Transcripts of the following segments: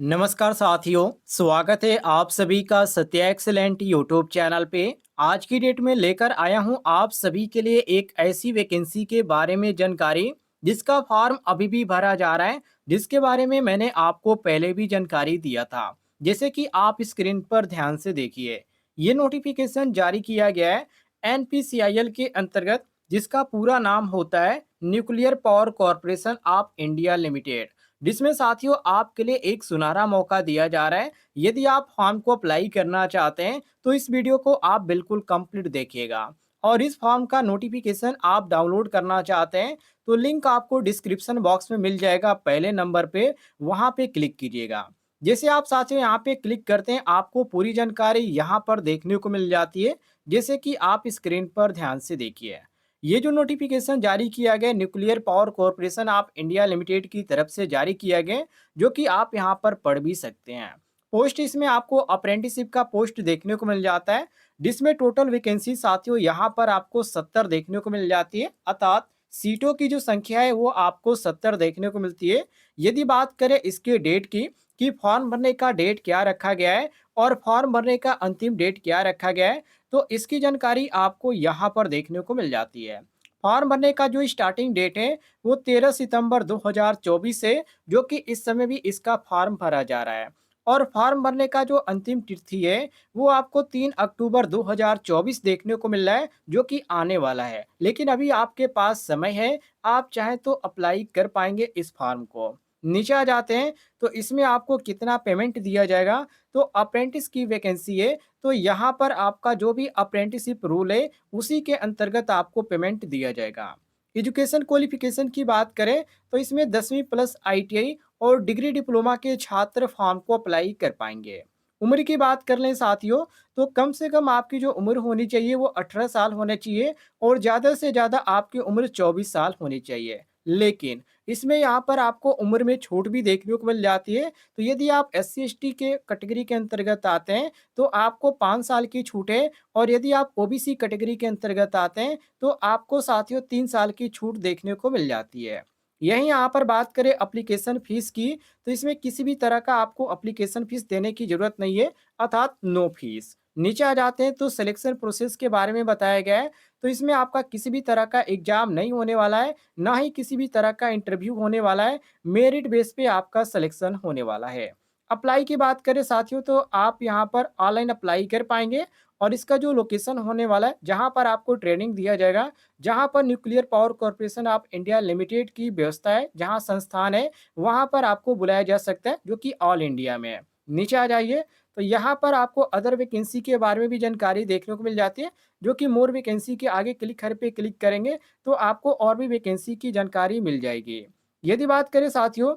नमस्कार साथियों, स्वागत है आप सभी का सत्या एक्सेलेंट यूट्यूब चैनल पे। आज की डेट में लेकर आया हूं आप सभी के लिए एक ऐसी वैकेंसी के बारे में जानकारी जिसका फॉर्म अभी भी भरा जा रहा है, जिसके बारे में मैंने आपको पहले भी जानकारी दिया था। जैसे कि आप स्क्रीन पर ध्यान से देखिए, ये नोटिफिकेशन जारी किया गया है एनपीसीआईएल के अंतर्गत, जिसका पूरा नाम होता है nuclear power corporation of India limited. जिसमें साथियों आपके लिए एक सुनहरा मौका दिया जा रहा है। यदि आप फॉर्म को अप्लाई करना चाहते हैं तो इस वीडियो को आप बिल्कुल कंप्लीट देखिएगा। और इस फॉर्म का नोटिफिकेशन आप डाउनलोड करना चाहते हैं तो लिंक आपको डिस्क्रिप्शन बॉक्स में मिल जाएगा, पहले नंबर पे वहां पे क्लिक कीजिएगा। जैसे आप साथियों यहाँ पे क्लिक करते हैं आपको पूरी जानकारी यहाँ पर देखने को मिल जाती है। जैसे कि आप स्क्रीन पर ध्यान से देखिए, ये जो नोटिफिकेशन जारी किया गया nuclear power corporation of India limited की तरफ से जारी किया गया, जो कि आप यहां पर पढ़ भी सकते हैं। पोस्ट इसमें आपको अप्रेंटिसशिप का पोस्ट देखने को मिल जाता है, जिसमें टोटल वैकेंसी साथियों यहां पर आपको 70 देखने को मिल जाती है, अर्थात सीटों की जो संख्या है वो आपको 70 देखने को मिलती है। यदि बात करें इसके डेट की कि फॉर्म भरने का डेट क्या रखा गया है और फॉर्म भरने का अंतिम डेट क्या रखा गया है, तो इसकी जानकारी आपको यहाँ पर देखने को मिल जाती है। फॉर्म भरने का जो स्टार्टिंग डेट है वो 13 सितंबर 2024 है, जो कि इस समय भी इसका फॉर्म भरा जा रहा है। और फॉर्म भरने का जो अंतिम तिथि है वो आपको 3 अक्टूबर 2024 देखने को मिल रहा है, जो कि आने वाला है। लेकिन अभी आपके पास समय है, आप चाहें तो अप्लाई कर पाएंगे इस फॉर्म को। नीचे आ जाते हैं तो इसमें आपको कितना पेमेंट दिया जाएगा। तो अप्रेंटिस की वैकेंसी है, तो यहाँ पर आपका जो भी अप्रेंटिसशिप रूल है उसी के अंतर्गत आपको पेमेंट दिया जाएगा। एजुकेशन क्वालिफिकेशन की बात करें तो इसमें 10वीं प्लस आईटीआई और डिग्री डिप्लोमा के छात्र फॉर्म को अप्लाई कर पाएंगे। उम्र की बात कर लें साथियों, तो कम से कम आपकी जो उम्र होनी चाहिए वो 18 साल होना चाहिए और ज़्यादा से ज़्यादा आपकी उम्र 24 साल होनी चाहिए। लेकिन इसमें यहाँ पर आपको उम्र में छूट भी देखने को मिल जाती है। तो यदि आप एससी एसटी के कैटेगरी के अंतर्गत आते हैं तो आपको 5 साल की छूट है, और यदि आप ओबीसी कैटेगरी के अंतर्गत आते हैं तो आपको साथियों 3 साल की छूट देखने को मिल जाती है। यहीं यहाँ पर बात करें एप्लीकेशन फीस की, तो इसमें किसी भी तरह का आपको एप्लीकेशन फीस देने की ज़रूरत नहीं है, अर्थात नो फीस। नीचे आ जाते हैं तो सिलेक्शन प्रोसेस के बारे में बताया गया है। तो इसमें आपका किसी भी तरह का एग्ज़ाम नहीं होने वाला है, ना ही किसी भी तरह का इंटरव्यू होने वाला है। मेरिट बेस पे आपका सिलेक्शन होने वाला है। अप्लाई की बात करें साथियों तो आप यहाँ पर ऑनलाइन अप्लाई कर पाएँगे, और इसका जो लोकेशन होने वाला है, जहाँ पर आपको ट्रेनिंग दिया जाएगा, जहाँ पर nuclear power corporation of India limited की व्यवस्था है, जहाँ संस्थान है, वहाँ पर आपको बुलाया जा सकता है, जो कि ऑल इंडिया में है। नीचे आ जाइए, तो यहाँ पर आपको अदर वैकेंसी के बारे में भी जानकारी देखने को मिल जाती है, जो कि मोर वैकेंसी के आगे क्लिक हर पे क्लिक करेंगे तो आपको और भी वैकेंसी की जानकारी मिल जाएगी। यदि बात करें साथियों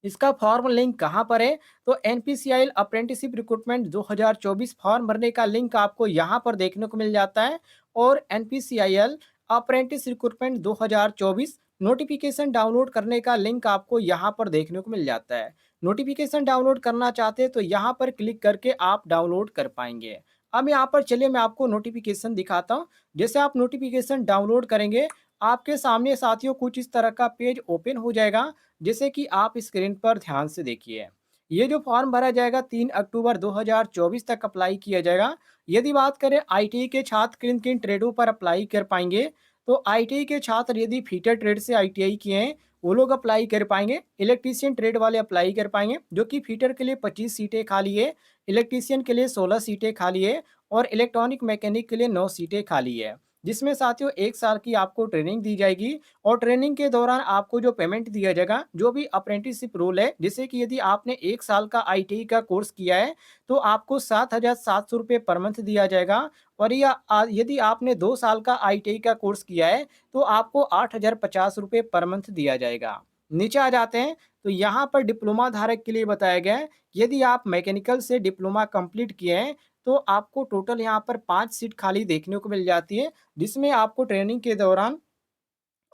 इसका फॉर्म लिंक कहाँ पर है, तो एनपीसीआईएल अप्रेंटिसशिप रिक्रूटमेंट 2024 फॉर्म भरने का लिंक आपको यहाँ पर देखने को मिल जाता है। और NPCIL apprentice recruitment 2024 notification download करने का लिंक आपको यहाँ पर देखने को मिल जाता है। नोटिफिकेशन डाउनलोड करना चाहते हैं तो यहाँ पर क्लिक करके आप डाउनलोड कर पाएंगे। अब यहाँ पर चलिए मैं आपको नोटिफिकेशन दिखाता हूँ। जैसे आप नोटिफिकेशन डाउनलोड करेंगे, आपके सामने साथियों कुछ इस तरह का पेज ओपन हो जाएगा। जैसे कि आप स्क्रीन पर ध्यान से देखिए, ये जो फॉर्म भरा जाएगा 3 अक्टूबर 2024 तक अप्लाई किया जाएगा। यदि बात करें आईटीआई के छात्र किन किन ट्रेडों पर अप्लाई कर पाएंगे, तो आईटीआई के छात्र यदि फीटर ट्रेड से आईटीआई किए हैं वो लोग अप्लाई कर पाएंगे। इलेक्ट्रीशियन ट्रेड वाले अप्लाई कर पाएंगे, जो कि फीटर के लिए 25 सीटें खाली है, इलेक्ट्रीशियन के लिए 16 सीटें खाली है, और इलेक्ट्रॉनिक मैकेनिक के लिए 9 सीटें खाली है। जिसमें साथियों 1 साल की आपको ट्रेनिंग दी जाएगी, और ट्रेनिंग के दौरान आपको जो पेमेंट दिया जाएगा, जो भी अप्रेंटिसशिप रूल है, जैसे कि यदि आपने 1 साल का आईटीआई का कोर्स किया है तो आपको 7,700 रुपये पर मंथ दिया जाएगा। और यदि आपने 2 साल का आईटीआई का कोर्स किया है तो आपको 8,050 रुपये पर मंथ दिया जाएगा। नीचे आ जाते हैं तो यहाँ पर डिप्लोमा धारक के लिए बताया गया है, यदि आप मैकेनिकल से डिप्लोमा कंप्लीट किए हैं तो आपको टोटल यहाँ पर 5 सीट खाली देखने को मिल जाती है, जिसमें आपको ट्रेनिंग के दौरान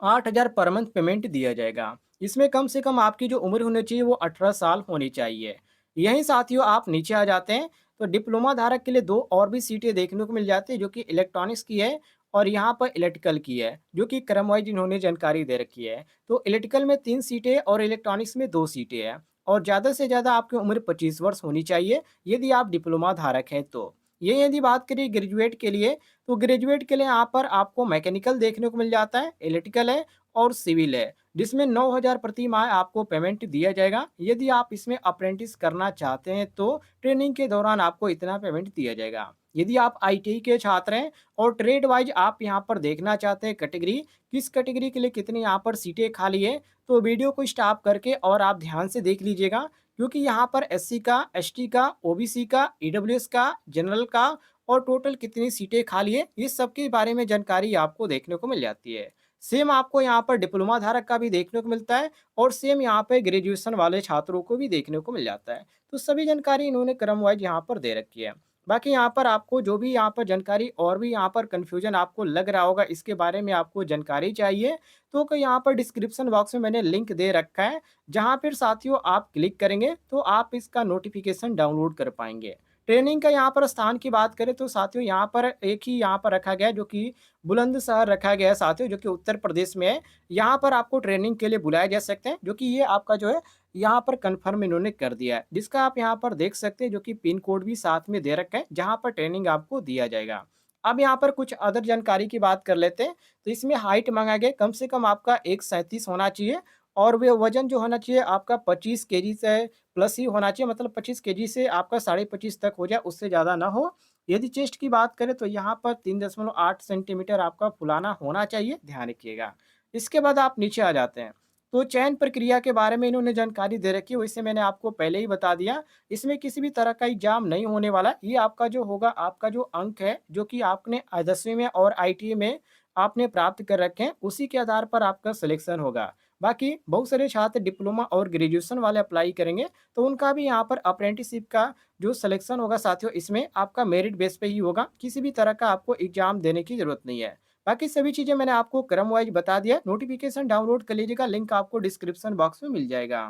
8,000 पर मंथ पेमेंट दिया जाएगा। इसमें कम से कम आपकी जो उम्र होनी चाहिए वो 18 साल होनी चाहिए। यहीं साथियों आप नीचे आ जाते हैं तो डिप्लोमा धारक के लिए 2 और भी सीटें देखने को मिल जाती है, जो कि इलेक्ट्रॉनिक्स की है और यहाँ पर इलेक्ट्रिकल की है, जो कि क्रम वाइज इन्होंने जानकारी दे रखी है। तो इलेक्ट्रिकल में 3 सीटें और इलेक्ट्रॉनिक्स में 2 सीटें हैं। और ज़्यादा से ज़्यादा आपकी उम्र 25 वर्ष होनी चाहिए, यदि आप डिप्लोमा धारक हैं तो। ये यदि बात करें ग्रेजुएट के लिए, तो ग्रेजुएट के लिए यहाँ पर आपको मैकेनिकल देखने को मिल जाता है, इलेक्ट्रिकल है और सिविल है, जिसमें 9,000 प्रति माह आपको पेमेंट दिया जाएगा। यदि आप इसमें अप्रेंटिस करना चाहते हैं, तो ट्रेनिंग के दौरान आपको इतना पेमेंट दिया जाएगा। यदि आप आईटीआई के छात्र हैं और ट्रेड वाइज आप यहाँ पर देखना चाहते हैं कैटेगरी, किस कैटेगरी के लिए कितनी यहाँ पर सीटें खाली है, तो वीडियो को स्टॉप करके और आप ध्यान से देख लीजिएगा, क्योंकि यहाँ पर एससी का, एसटी का, ओबीसी का, ईडब्ल्यूएस का, जनरल का और टोटल कितनी सीटें खाली है, इस सब के बारे में जानकारी आपको देखने को मिल जाती है। सेम आपको यहाँ पर डिप्लोमा धारक का भी देखने को मिलता है और सेम यहाँ पे ग्रेजुएशन वाले छात्रों को भी देखने को मिल जाता है। तो सभी जानकारी इन्होंने क्रम वाइज यहाँ पर दे रखी है। बाकी यहाँ पर आपको जो भी यहाँ पर जानकारी और भी यहाँ पर कन्फ्यूजन आपको लग रहा होगा, इसके बारे में आपको जानकारी चाहिए, तो यहाँ पर डिस्क्रिप्शन बॉक्स में मैंने लिंक दे रखा है, जहाँ पर साथियों आप क्लिक करेंगे तो आप इसका नोटिफिकेशन डाउनलोड कर पाएंगे। ट्रेनिंग का यहाँ पर स्थान की बात करें तो साथियों यहाँ पर एक ही यहाँ पर रखा गया है, जो कि बुलंदशहर रखा गया है साथियों, जो कि उत्तर प्रदेश में है। यहाँ पर आपको ट्रेनिंग के लिए बुलाया जा सकते हैं, जो कि ये आपका जो है यहाँ पर कन्फर्म इन्होंने कर दिया है, जिसका आप यहाँ पर देख सकते हैं, जो कि पिन कोड भी साथ में दे रखा है, जहाँ पर ट्रेनिंग आपको दिया जाएगा। अब यहाँ पर कुछ अदर जानकारी की बात कर लेते हैं, तो इसमें हाइट मांगा गया कम से कम आपका 137 होना चाहिए और वे वजन जो होना चाहिए आपका 25 केजी से प्लस ही होना चाहिए, मतलब 25 केजी से आपका 25.5 तक हो जाए, उससे ज़्यादा ना हो। यदि चेस्ट की बात करें तो यहाँ पर 3.8 सेंटीमीटर आपका फुलाना होना चाहिए, ध्यान रखिएगा। इसके बाद आप नीचे आ जाते हैं, तो चयन प्रक्रिया के बारे में इन्होंने जानकारी दे रखी है, वैसे मैंने आपको पहले ही बता दिया। इसमें किसी भी तरह का एग्जाम नहीं होने वाला, ये आपका जो होगा, आपका जो अंक है जो कि आपने 10वीं में और आईटीआई में आपने प्राप्त कर रखे हैं, उसी के आधार पर आपका सिलेक्शन होगा। बाकी बहुत सारे छात्र डिप्लोमा और ग्रेजुएशन वाले अप्लाई करेंगे, तो उनका भी यहाँ पर अप्रेंटिसशिप का जो सिलेक्शन होगा साथियों, इसमें आपका मेरिट बेस पे ही होगा, किसी भी तरह का आपको एग्जाम देने की जरूरत नहीं है। बाकी सभी चीज़ें मैंने आपको क्रम वाइज बता दिया। नोटिफिकेशन डाउनलोड कर लीजिएगा, लिंक आपको डिस्क्रिप्शन बॉक्स में मिल जाएगा।